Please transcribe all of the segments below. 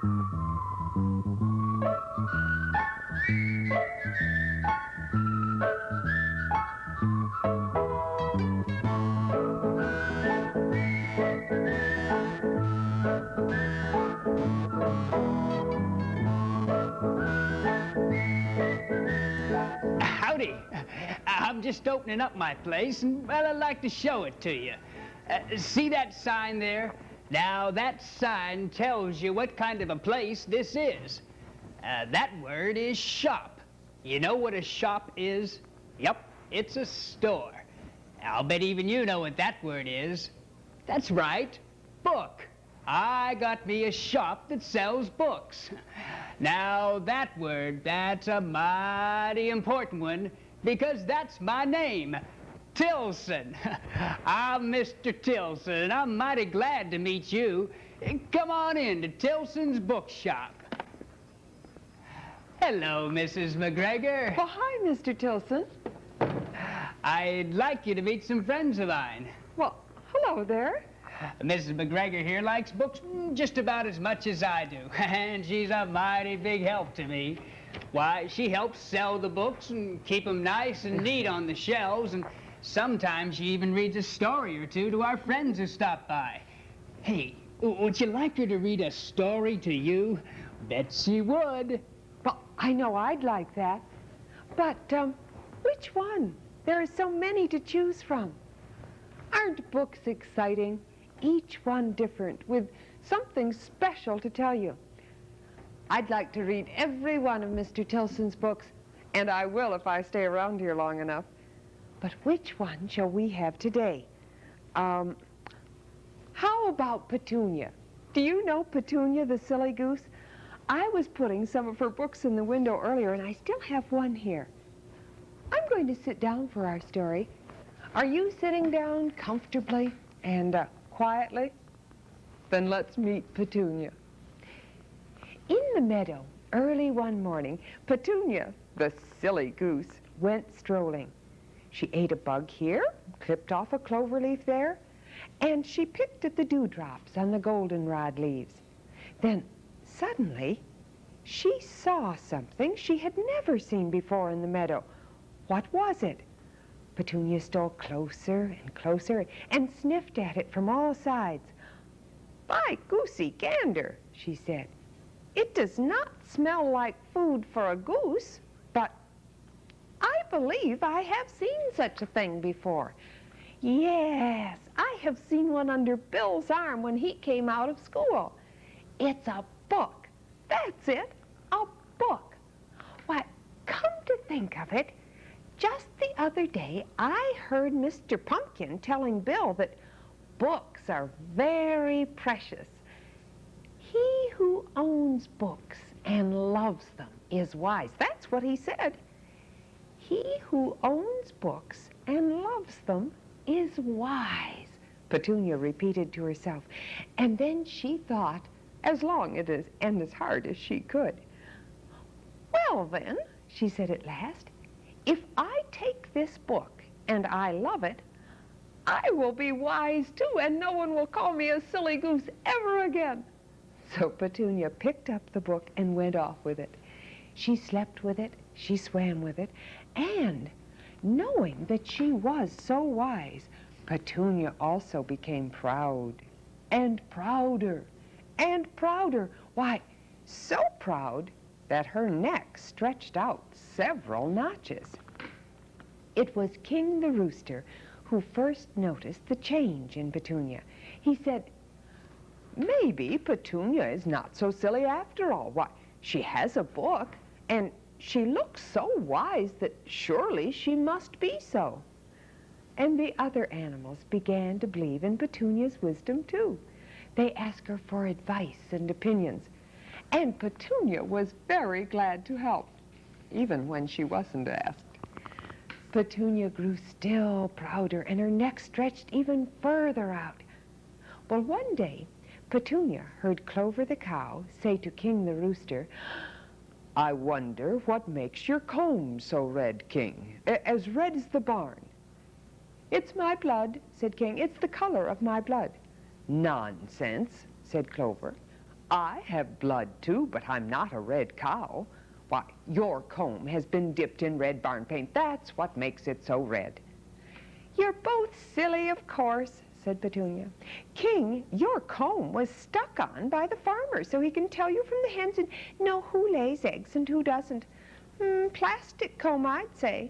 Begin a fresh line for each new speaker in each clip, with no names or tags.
Howdy. I'm just opening up my place, and, well, I'd like to show it to you. See that sign there? Now, that sign tells you what kind of a place this is. That word is shop. You know what a shop is? Yep, it's a store. I'll bet even you know what that word is. That's right, book. I got me a shop that sells books. Now, that word, that's a mighty important one, because that's my name, Tilson. I'm Mr. Tilson, and I'm mighty glad to meet you. Come on in to Tilson's Bookshop. Hello, Mrs. McGregor.
Well, hi, Mr. Tilson.
I'd like you to meet some friends of mine.
Well, hello there.
Mrs. McGregor here likes books just about as much as I do, and she's a mighty big help to me. Why, she helps sell the books and keep them nice and neat on the shelves, and sometimes she even reads a story or two to our friends who stop by. Hey, would you like her to read a story to you? Bet she would.
Well, I know I'd like that. But, which one? There are so many to choose from. Aren't books exciting? Each one different, with something special to tell you. I'd like to read every one of Mr. Tilson's books, and I will if I stay around here long enough. But which one shall we have today? How about Petunia? Do you know Petunia, the silly goose? I was putting some of her books in the window earlier, and I still have one here. I'm going to sit down for our story. Are you sitting down comfortably and quietly? Then let's meet Petunia. In the meadow, early one morning, Petunia, the silly goose, went strolling. She ate a bug here, clipped off a clover leaf there, and she picked at the dewdrops on the goldenrod leaves. Then, suddenly, she saw something she had never seen before in the meadow. What was it? Petunia stole closer and closer and sniffed at it from all sides. "By goosey gander," she said. "It does not smell like food for a goose, but I believe I have seen such a thing before. Yes, I have seen one under Bill's arm when he came out of school. It's a book. That's it, a book. Why, come to think of it, just the other day, I heard Mr. Pumpkin telling Bill that books are very precious. He who owns books and loves them is wise." That's what he said. "He who owns books and loves them is wise," Petunia repeated to herself. And then she thought as long and as hard as she could. "Well then," she said at last, "if I take this book and I love it, I will be wise too, and no one will call me a silly goose ever again." So Petunia picked up the book and went off with it. She slept with it, she swam with it, and knowing that she was so wise, Petunia also became proud, and prouder, and prouder. Why, so proud that her neck stretched out several notches. It was King the Rooster who first noticed the change in Petunia. He said, "Maybe Petunia is not so silly after all. Why, she has a book, and she looks so wise that surely she must be so." And the other animals began to believe in Petunia's wisdom too. They asked her for advice and opinions, and Petunia was very glad to help, even when she wasn't asked. Petunia grew still prouder, and her neck stretched even further out. Well, one day, Petunia heard Clover the cow say to King the Rooster, "I wonder what makes your comb so red, King, as red as the barn." "It's my blood," said King. "It's the color of my blood." "Nonsense," said Clover. I have blood too, but I'm not a red cow. Why, your comb has been dipped in red barn paint. That's what makes it so red. You're both silly, of course, said Petunia. King, your comb was stuck on by the farmer so he can tell you from the hens and know who lays eggs and who doesn't. Plastic comb, I'd say.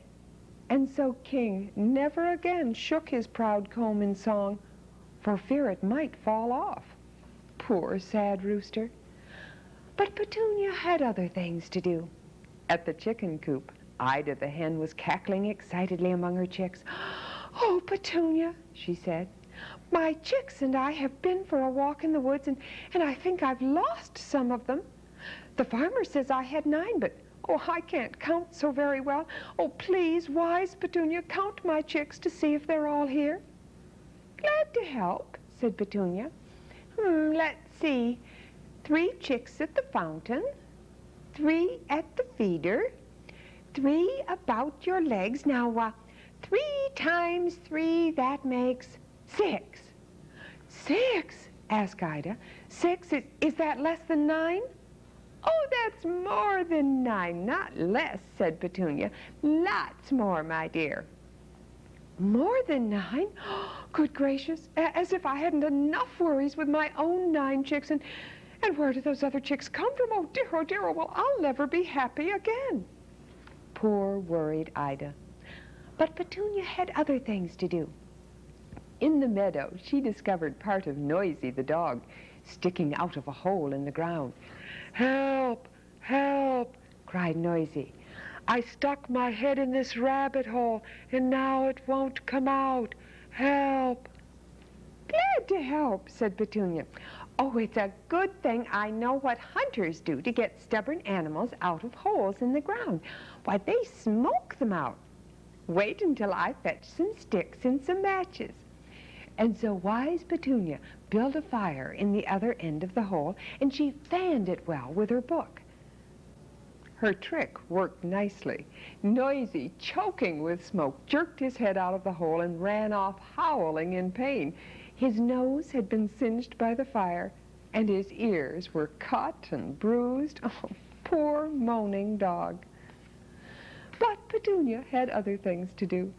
And so King never again shook his proud comb in song, for fear it might fall off. Poor sad rooster. But Petunia had other things to do. At the chicken coop, Ida the hen was cackling excitedly among her chicks. Oh, Petunia, she said, my chicks and I have been for a walk in the woods, and I think I've lost some of them. The farmer says I had 9, but oh, I can't count so very well. Oh, please, wise Petunia, count my chicks to see if they're all here. Glad to help, said Petunia. Let's see. 3 chicks at the fountain, 3 at the feeder, 3 about your legs. Now, 3 times 3, that makes 6. 6? Asked Ida. 6, is that less than 9? Oh, that's more than 9, not less, said Petunia. Lots more, my dear. More than 9? Oh, good gracious, as if I hadn't enough worries with my own 9 chicks, and where do those other chicks come from? Oh, dear, oh, well, I'll never be happy again. Poor, worried Ida. But Petunia had other things to do. In the meadow, she discovered part of Noisy the dog sticking out of a hole in the ground. Help, help, cried Noisy. I stuck my head in this rabbit hole, and now it won't come out. Help. Glad to help, said Petunia. Oh, it's a good thing I know what hunters do to get stubborn animals out of holes in the ground. Why, they smoke them out. Wait until I fetch some sticks and some matches. And so wise Petunia built a fire in the other end of the hole, and she fanned it well with her book. Her trick worked nicely. Noisy, choking with smoke, jerked his head out of the hole and ran off howling in pain. His nose had been singed by the fire, and his ears were cut and bruised. Oh, poor moaning dog. But Petunia had other things to do.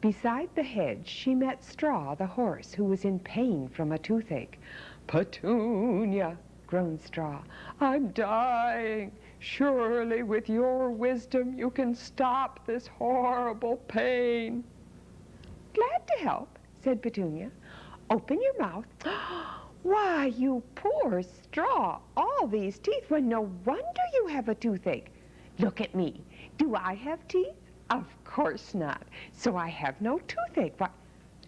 Beside the hedge, she met Straw, the horse, who was in pain from a toothache. Petunia, groaned Straw, I'm dying. Surely with your wisdom you can stop this horrible pain. Glad to help, said Petunia. Open your mouth. Why, you poor Straw, all these teeth, when no wonder you have a toothache. Look at me. Do I have teeth? Of course not. So I have no toothache. But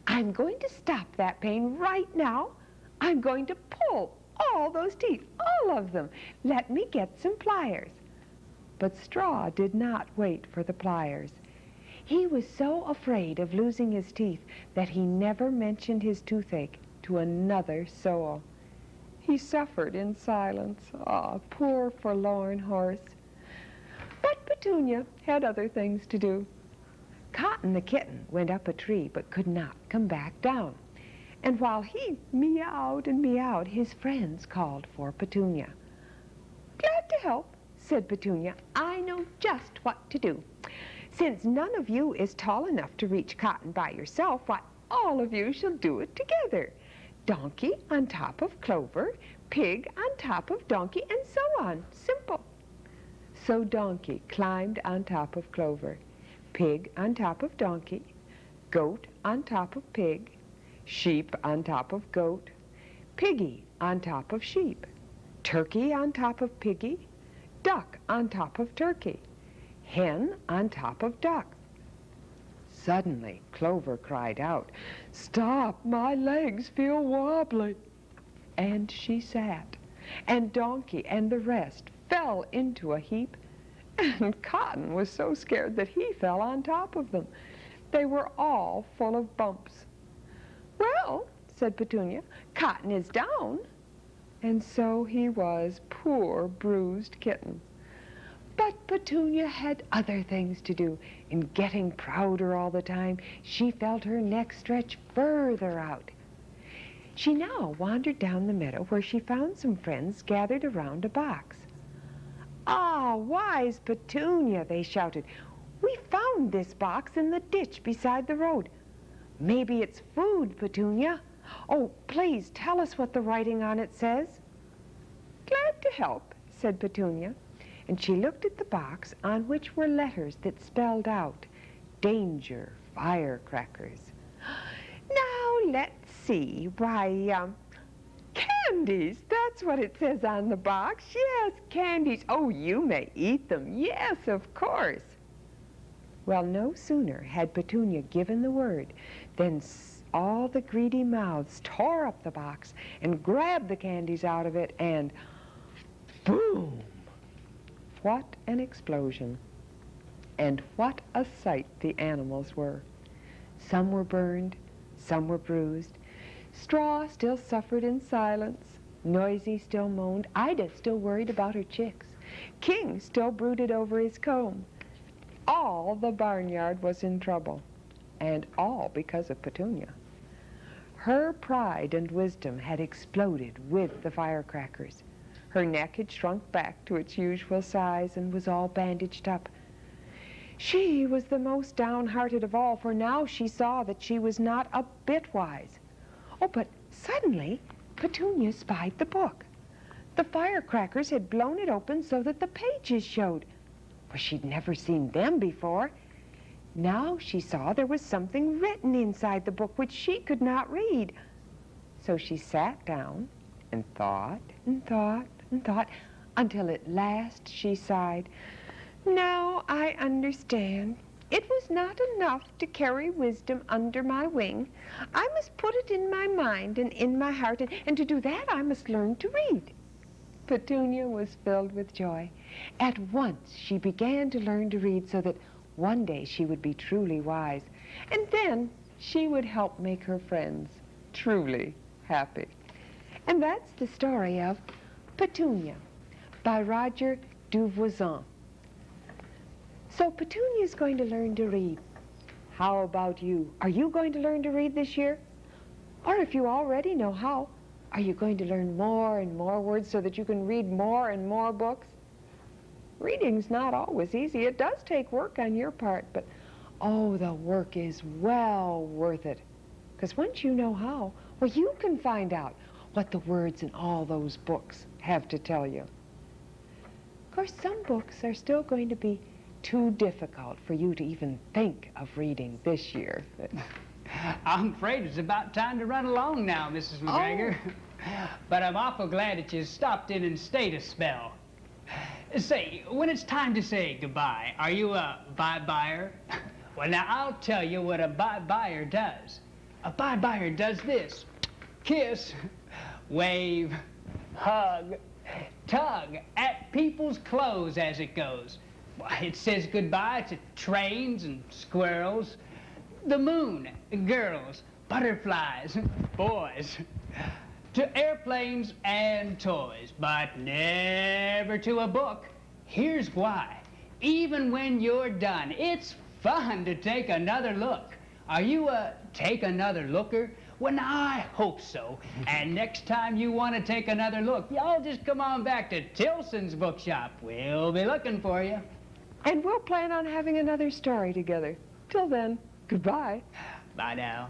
I'm going to stop that pain right now. I'm going to pull all those teeth, all of them. Let me get some pliers. But Straw did not wait for the pliers. He was so afraid of losing his teeth that he never mentioned his toothache to another soul. He suffered in silence. Ah, poor forlorn horse. But Petunia had other things to do. Cotton the kitten went up a tree but could not come back down. And while he meowed and meowed, his friends called for Petunia. Glad to help, said Petunia. I know just what to do. Since none of you is tall enough to reach Cotton by yourself, why, all of you shall do it together. Donkey on top of Clover, pig on top of Donkey, and so on. Simple. So Donkey climbed on top of Clover, Pig on top of Donkey, Goat on top of Pig, Sheep on top of Goat, Piggy on top of Sheep, Turkey on top of Piggy, Duck on top of Turkey, Hen on top of Duck. Suddenly, Clover cried out, "Stop, my legs feel wobbly." And she sat, and Donkey and the rest fell into a heap, and Cotton was so scared that he fell on top of them. They were all full of bumps. "Well," said Petunia, "Cotton is down." And so he was, poor bruised kitten. But Petunia had other things to do. In getting prouder all the time, she felt her neck stretch further out. She now wandered down the meadow where she found some friends gathered around a box. "Ah, wise Petunia," they shouted. "We found this box in the ditch beside the road. Maybe it's food, Petunia. Oh, please tell us what the writing on it says." "Glad to help," said Petunia, and she looked at the box on which were letters that spelled out, "Danger, firecrackers." "Now, let's see. Why, candies, that's what it says on the box. Yes, candies. Oh, you may eat them. Yes, of course." Well, no sooner had Petunia given the word than all the greedy mouths tore up the box and grabbed the candies out of it, and boom! What an explosion. And what a sight the animals were. Some were burned, some were bruised. Straw still suffered in silence. Noisy still moaned. Ida still worried about her chicks. King still brooded over his comb. All the barnyard was in trouble, and all because of Petunia. Her pride and wisdom had exploded with the firecrackers. Her neck had shrunk back to its usual size and was all bandaged up. She was the most downhearted of all, for now she saw that she was not a bit wise. Oh, but suddenly Petunia spied the book. The firecrackers had blown it open so that the pages showed. For she'd never seen them before. Now she saw there was something written inside the book which she could not read. So she sat down and thought and thought and thought until at last she sighed. "Now I understand. It was not enough to carry wisdom under my wing. I must put it in my mind and in my heart, and to do that I must learn to read." Petunia was filled with joy. At once she began to learn to read so that one day she would be truly wise, and then she would help make her friends truly happy. And that's the story of Petunia by Roger WVIZ-TV. So Petunia's going to learn to read. How about you? Are you going to learn to read this year? Or if you already know how, are you going to learn more and more words so that you can read more and more books? Reading's not always easy. It does take work on your part, but oh, the work is well worth it. Because once you know how, well, you can find out what the words in all those books have to tell you. Of course, some books are still going to be too difficult for you to even think of reading this year.
I'm afraid it's about time to run along now, Mrs. McGregor. Oh. But I'm awful glad that you stopped in and stayed a spell. Say, when it's time to say goodbye, are you a bye-buyer? Well, now, I'll tell you what a bye-buyer does. A bye-buyer does this. Kiss, wave, hug, tug at people's clothes as it goes. It says goodbye to trains and squirrels, the moon, girls, butterflies, boys, to airplanes and toys, but never to a book. Here's why. Even when you're done, it's fun to take another look. Are you a take another looker? Well, now, I hope so. And next time you want to take another look, y'all just come on back to Tilson's bookshop. We'll be looking for you.
And we'll plan on having another story together. Till then, goodbye.
Bye now.